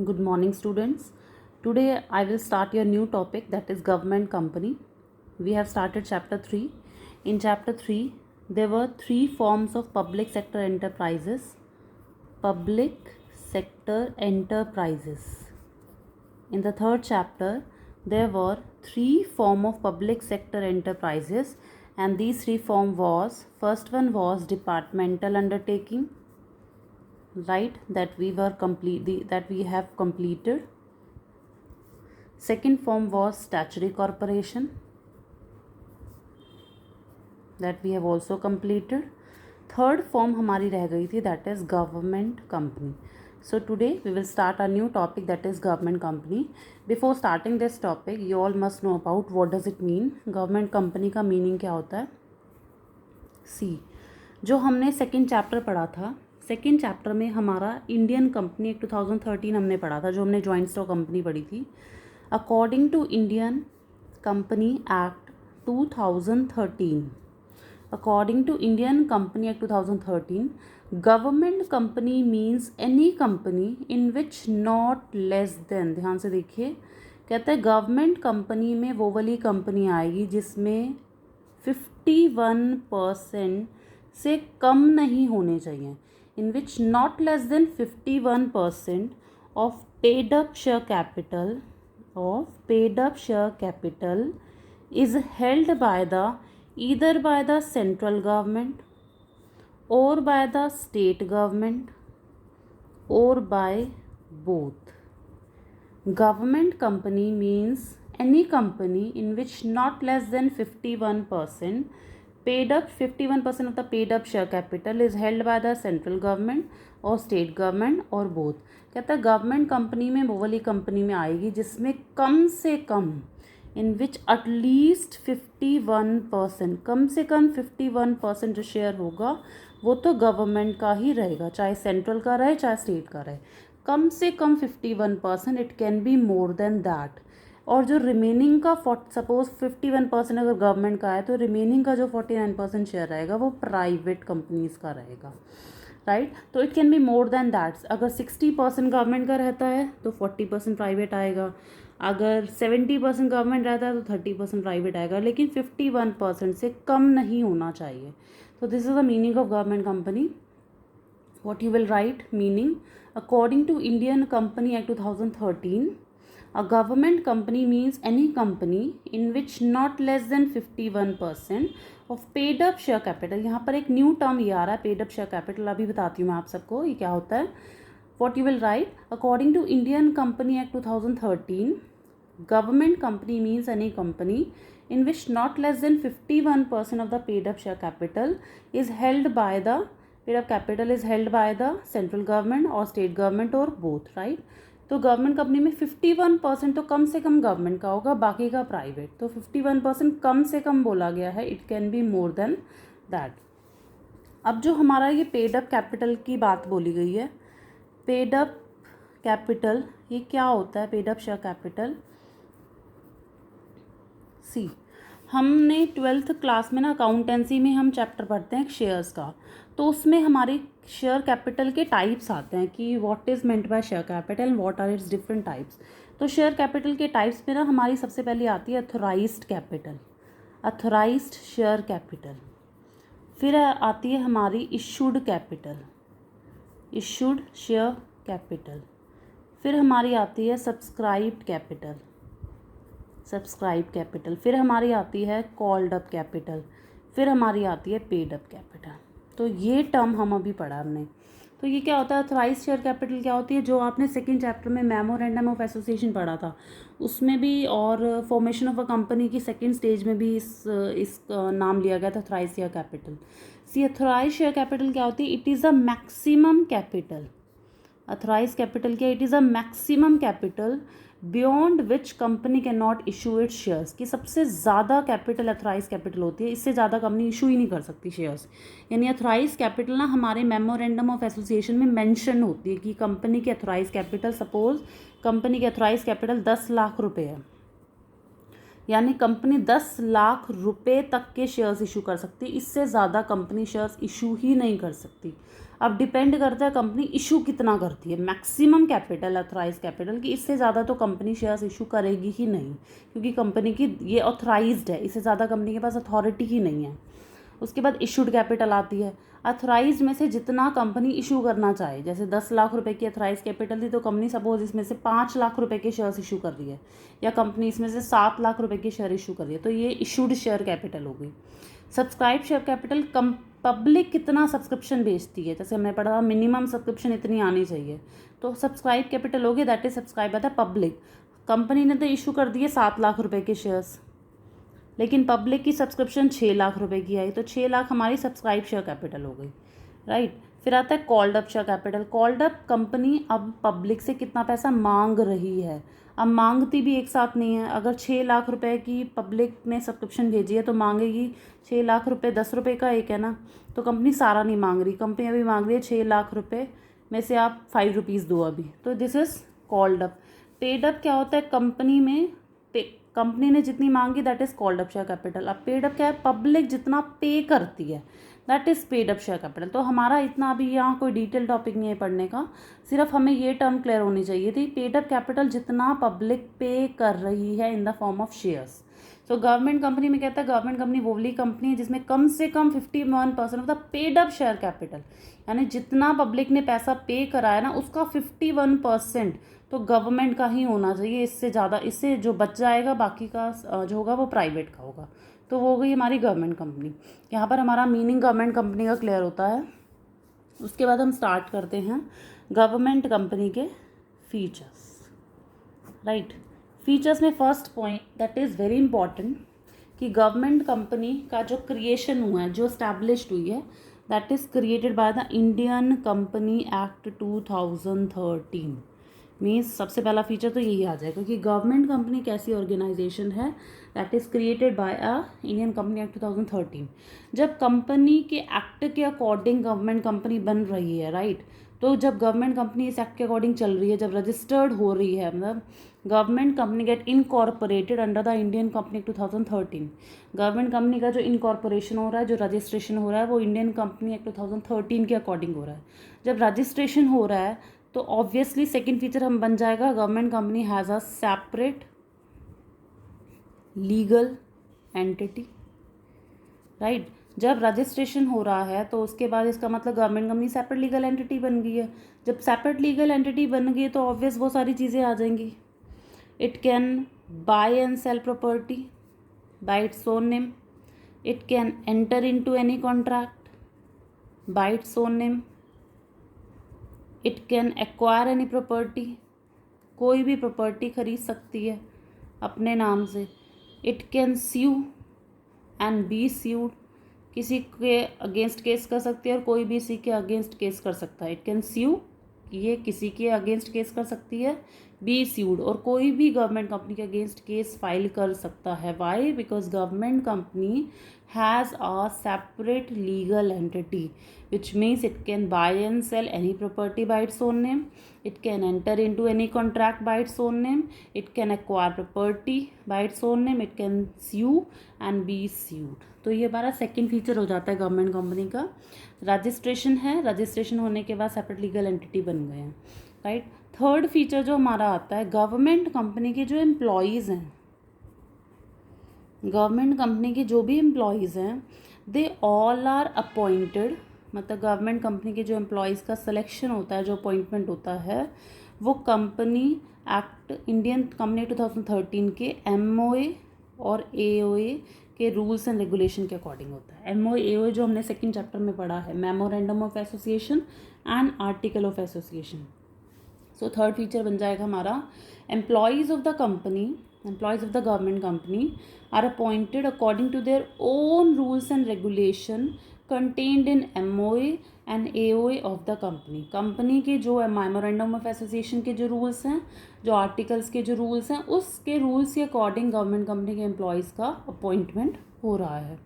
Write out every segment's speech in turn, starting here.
Good morning, students. Today I will start your new topic, that is government company. We have started chapter 3. In chapter 3, there were three forms of public sector enterprises. Public sector enterprises. In the third chapter, there were three forms of public sector enterprises, and these three forms was, first one was departmental undertaking, right, that we have completed. Second form was statutory corporation, that we have also completed. Third form हमारी रह गई थी, that is government company. So today we will start a new topic, that is government company. Before starting this topic, you all must know about what does it mean. Government company का meaning क्या होता है. See, जो हमने second chapter पढ़ा था, second chapter में हमारा इंडियन कंपनी एक्ट 2013 हमने पढ़ा था, जो हमने जॉइंट स्टॉक कंपनी पढ़ी थी. According to Indian company act 2013, according to Indian Company Act 2013, government company means any company in which not less than, ध्यान से देखिए, कहता है गवर्नमेंट कंपनी में वो वाली कंपनी आएगी जिसमें 51% से कम नहीं होने चाहिए, in which not less than 51% of paid up share capital is held by the either by the central government or by the state government or by both. Government company means any company in which not less than 51% paid up 51% of the paid up share capital is held by the central government और state government और both. कहता है government company में वो वाली company में आएगी जिसमें कम से कम, इन विच एटलीस्ट 51%, कम से कम 51% जो शेयर होगा वो तो गवर्नमेंट का ही रहेगा, चाहे सेंट्रल का रहे चाहे स्टेट का रहे. कम से कम 51%, it can be more than that. और जो रिमेनिंग का सपोज 51% अगर गवर्नमेंट का है तो रिमेनिंग का जो 49% शेयर रहेगा वो प्राइवेट कंपनीज का रहेगा, राइट. तो it can be more than that. अगर 60% गवर्नमेंट का रहता है तो 40% प्राइवेट आएगा, अगर 70% गवर्नमेंट रहता है तो 30% प्राइवेट आएगा, लेकिन 51% से कम नहीं होना चाहिए. तो this is the meaning of government company. what you will write meaning, according to Indian Company Act 2013, a government company means any company in which not less than 51% of paid up share capital. यहाँ पर एक new term ये आ रहा है, paid up share capital. अभी बताती हूँ मैं आप सबको ये क्या होता है. what you will write, according to Indian Company Act 2013, government company means any company in which not less than 51% of the paid up share capital is held by the central government or state government or both, right. तो government company में 51% तो कम से कम government का होगा, बाकी का private. तो 51% कम से कम बोला गया है, it can be more than that. अब जो हमारा ये पेड अप कैपिटल की बात बोली गई है, पेड अप कैपिटल ये क्या होता है. पेड अप शेयर कैपिटल, सी, हमने 12th क्लास में ना अकाउंटेंसी में हम चैप्टर पढ़ते हैं शेयर्स का, तो उसमें हमारे शेयर कैपिटल के टाइप्स आते हैं कि what is meant by share capital and what are its different types. तो शेयर कैपिटल के टाइप्स में ना हमारी सबसे पहले आती है authorised capital, authorised share capital. फिर आती है हमारी issued capital, issued share capital. फिर हमारी आती है सब्सक्राइब्ड कैपिटल, सब्सक्राइब कैपिटल. फिर हमारी आती है कॉल्ड अप कैपिटल. फिर हमारी आती है पेड अप कैपिटल. तो ये टर्म हम अभी पढ़ा हमने. तो ये क्या होता है, अथोराइज्ड शेयर कैपिटल क्या होती है, जो आपने सेकंड चैप्टर में मेमोरेंडम ऑफ एसोसिएशन पढ़ा था उसमें भी, और फॉर्मेशन ऑफ अ कंपनी की सेकंड स्टेज में भी इस नाम लिया गया था, authorised share capital. See, authorised share capital क्या होती है, it is a maximum capital. Authorised capital क्या, it is a maximum capital beyond which company can not issue its shares. की सबसे ज़्यादा कैपिटल अथोराइज कैपिटल होती है, इससे ज़्यादा कंपनी इशू ही नहीं कर सकती शेयर्स. यानी अथोराइज कैपिटल ना हमारे मेमोरेंडम ऑफ एसोसिएशन में मेंशन होती है कि कंपनी की अथोराइज कैपिटल, सपोज कंपनी की अथोराइज कैपिटल 10 लाख रुपये है, यानी कंपनी 10 लाख रुपए तक के शेयर्स इशू कर सकती, इससे ज़्यादा कंपनी शेयर्स इशू ही नहीं कर सकती. अब डिपेंड करता है कंपनी इशू कितना करती है, मैक्सिमम कैपिटल ऑथराइज कैपिटल की, इससे ज़्यादा तो कंपनी शेयर्स इशू करेगी ही नहीं, क्योंकि कंपनी की ये ऑथराइज्ड है, इससे ज़्यादा कंपनी के पास अथॉरिटी ही नहीं है। उसके बाद इशूड कैपिटल आती है, अथराइज में से जितना कंपनी इशू करना चाहे, जैसे 10 लाख रुपए की अथराइज कैपिटल थी तो कंपनी सपोज इसमें से 5 लाख रुपए के शेयर्स इशू कर रही है, या कंपनी इसमें से 7 लाख रुपए के शेयर इशू कर रही है, तो ये इशूड शेयर कैपिटल हो गई। सब्सक्राइब शेयर कैपिटल, पब्लिक कितना सब्सक्रिप्शन बेचती है, जैसे हमने पढ़ा मिनिमम सब्सक्रिप्शन इतनी आनी चाहिए, तो सब्सक्राइब कैपिटल होगी, that is subscribe by the public. Company ने तो इशू कर दिए 7 लाख रुपए के शेयर्स, लेकिन पब्लिक की सब्सक्रिप्शन 6 लाख रुपए की आई, तो 6 लाख हमारी सब्सक्राइब शेयर कैपिटल हो गई, राइट। फिर आता है called up share capital. Called up company अब पब्लिक से कितना पैसा मांग रही है, अब मांगती भी एक साथ नहीं है। अगर 6 लाख रुपए की पब्लिक ने सब्सक्रिप्शन भेजी है तो मांगेगी 6 लाख रुपए, 10 रुपये का एक है ना, तो कंपनी सारा नहीं मांग रही, कंपनी अभी मांग रही है 6 लाख रुपए में से आप 5 रुपीज़ दो अभी, तो this is called up. Paid up क्या होता है, कंपनी में कंपनी ने जितनी मांगी that is called up share capital. अब पेड अप क्या है, पब्लिक जितना पे करती है that is paid up share capital. तो हमारा इतना अभी यहाँ कोई डिटेल टॉपिक नहीं है पढ़ने का, सिर्फ हमें ये टर्म क्लियर होनी चाहिए थी, पेड अप कैपिटल जितना पब्लिक पे कर रही है इन the form of shares. So government company में कहता है, गवर्नमेंट कंपनी वो वाली कंपनी है जिसमें कम से कम 51% of the paid up share capital, यानी जितना पब्लिक ने पैसा पे कराया ना उसका 51% तो गवर्नमेंट का ही होना चाहिए। इससे ज़्यादा, इससे जो बच जाएगा बाकी का जो होगा वो प्राइवेट का होगा। तो वो हो गई हमारी गवर्नमेंट कंपनी। यहाँ पर हमारा मीनिंग गवर्नमेंट कंपनी का क्लियर होता है। उसके बाद हम स्टार्ट करते हैं गवर्नमेंट कंपनी के फीचर्स, राइट। फीचर्स में first point that is very important कि गवर्नमेंट कंपनी का जो क्रिएशन हुआ है, जो स्टैब्लिश्ड हुई है, that is created by the Indian company act 2013। Means सबसे पहला फीचर तो यही आ जाएगा कि गवर्नमेंट कंपनी कैसी ऑर्गेनाइजेशन है, that is created by a Indian company act 2013। जब कंपनी के एक्ट के अकॉर्डिंग गवर्नमेंट कंपनी बन रही है, राइट, तो जब गवर्नमेंट कंपनी इस एक्ट के अकॉर्डिंग चल रही है, जब रजिस्टर्ड हो रही है, मतलब government company get incorporated under the Indian company act 2013। Government company का जो इनकॉर्पोरेशन हो रहा है, जो रजिस्ट्रेशन हो रहा है, वो इंडियन कंपनी एक्ट 2013 के अकॉर्डिंग हो रहा है। जब रजिस्ट्रेशन हो रहा है तो ऑब्वियसली सेकेंड फीचर हम बन जाएगा, government company has a separate legal entity, right. जब रजिस्ट्रेशन हो रहा है तो उसके बाद इसका मतलब government company separate legal entity बन गई है। जब सेपरेट लीगल एंटिटी बन गई तो ऑब्वियस वो सारी चीज़ें आ जाएंगी। It can buy and sell property by its own name, it can enter into any contract by its own name, it can acquire any property, कोई भी प्रॉपर्टी खरीद सकती है अपने नाम से। It can sue and be sued, किसी के अगेंस्ट केस कर सकती है और कोई भी इसी के अगेंस्ट केस कर सकता है। इट कैन स्यू, ये किसी के अगेंस्ट केस कर सकती है, बी स्यूड, और कोई भी गवर्नमेंट कंपनी के अगेंस्ट केस फाइल कर सकता है। Why? Because government company has a separate legal entity, which means it can buy and sell any property by its own name, it can enter into any contract by its own name, it can acquire property by its own name, it can sue and be sued। तो ये हमारा second feature हो जाता है government company का। Registration है, registration होने के बाद सेपरेट लीगल एंटिटी बन गए हैं, राइट। थर्ड फीचर जो हमारा आता है, गवर्नमेंट कंपनी के जो एम्प्लॉयज़ हैं, गवर्नमेंट कंपनी के जो भी एम्प्लॉयज़ हैं, दे ऑल आर अपॉइंटेड, मतलब गवर्नमेंट कंपनी के जो एम्प्लॉयज़ का सिलेक्शन होता है, जो अपॉइंटमेंट होता है, वो कंपनी एक्ट इंडियन कंपनी 2013 के MOA और AOA के रूल्स एंड रेगुलेशन के अकॉर्डिंग होता है। MOA AOA जो हमने सेकेंड चैप्टर में पढ़ा है, memorandum of association and article of association. So third feature बन जाएगा हमारा, employees of the company, employees of the government company are appointed according to their own rules and regulation contained in MOA and AOA of the company। Company के जो memorandum of association के जो rules हैं, जो articles के जो rules हैं, उसके रूल्स के अकॉर्डिंग गवर्नमेंट कंपनी के एम्प्लॉयज़ का अपॉइंटमेंट हो रहा है।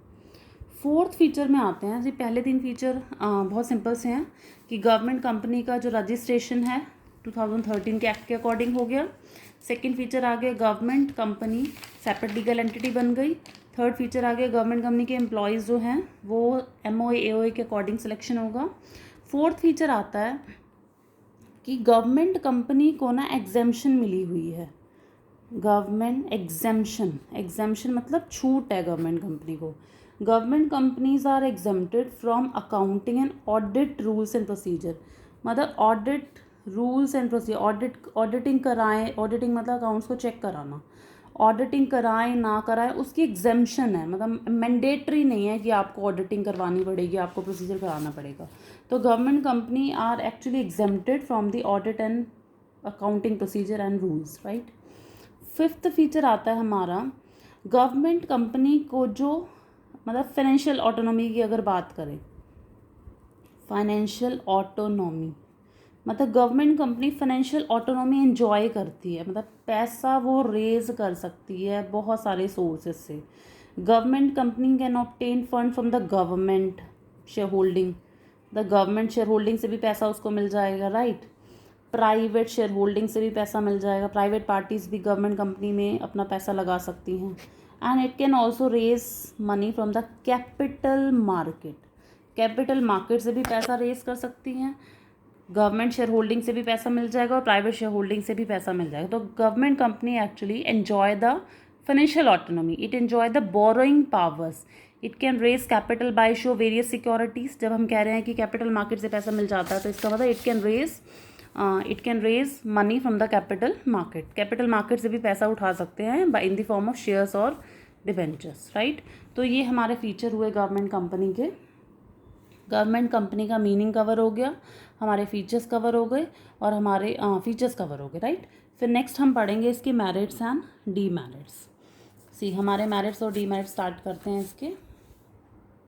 फोर्थ फीचर में आते हैं जी। पहले 3 फीचर बहुत सिंपल से हैं कि गवर्नमेंट कंपनी का जो रजिस्ट्रेशन है 2013 के एक्ट के अकॉर्डिंग हो गया। सेकेंड फीचर आ गया, government company separate legal entity बन गई। थर्ड फीचर आ गया, गवर्नमेंट कंपनी के एम्प्लॉयज़ जो हैं वो MOA AOA के अकॉर्डिंग सिलेक्शन होगा। फोर्थ फीचर आता है कि गवर्नमेंट कंपनी को ना एग्जेम्पशन मिली हुई है। गवर्नमेंट एग्जेम्पशन मतलब छूट है गवर्नमेंट कंपनी को। Government companies are exempted from accounting and audit rules and procedure, मतलब audit rules and procedure, auditing कराएं, ऑडिटिंग मतलब अकाउंट्स को चेक कराना, ऑडिटिंग कराएं ना कराएं उसकी एग्जेम्पशन है, मतलब मैंडेटरी नहीं है कि आपको ऑडिटिंग करवानी पड़ेगी, आपको प्रोसीजर कराना पड़ेगा। तो government company are actually exempted from the audit and accounting procedure and rules, right. Fifth feature आता है हमारा, गवर्नमेंट कंपनी को जो मतलब फाइनेंशियल ऑटोनॉमी की अगर बात करें, फाइनेंशियल ऑटोनॉमी मतलब government company financial autonomy enjoy करती है, मतलब पैसा वो रेज कर सकती है बहुत सारे सोर्सेज से। Government company can obtain fund from the government share holding, the government share holding से भी पैसा उसको मिल जाएगा, राइट। प्राइवेट शेयर होल्डिंग से भी पैसा मिल जाएगा, प्राइवेट पार्टीज़ भी गवर्नमेंट कंपनी में अपना पैसा लगा सकती हैं। And it can also raise money from the capital market, capital market से भी पैसा रेज कर सकती हैं, गवर्नमेंट शेयर होल्डिंग से भी पैसा मिल जाएगा और प्राइवेट शेयर होल्डिंग से भी पैसा मिल जाएगा। तो government company actually enjoy the financial autonomy, it enjoy the borrowing powers, it can raise capital by show various securities. जब हम कह रहे हैं कि कैपिटल मार्केट से पैसा मिल जाता है तो इसका मतलब it can raise money from the capital market, capital market से भी पैसा उठा सकते हैं by in the form of shares और डिबेंचर्स, राइट। तो ये हमारे फीचर हुए गवर्नमेंट कंपनी के। गवर्नमेंट कंपनी का मीनिंग कवर हो गया, हमारे फीचर्स कवर हो गए और हमारे फीचर्स कवर हो गए, राइट। फिर नेक्स्ट हम पढ़ेंगे इसके मेरिट्स एंड डीमेरिट्स। हमारे मेरिट्स और डीमेरिट्स स्टार्ट करते हैं इसके।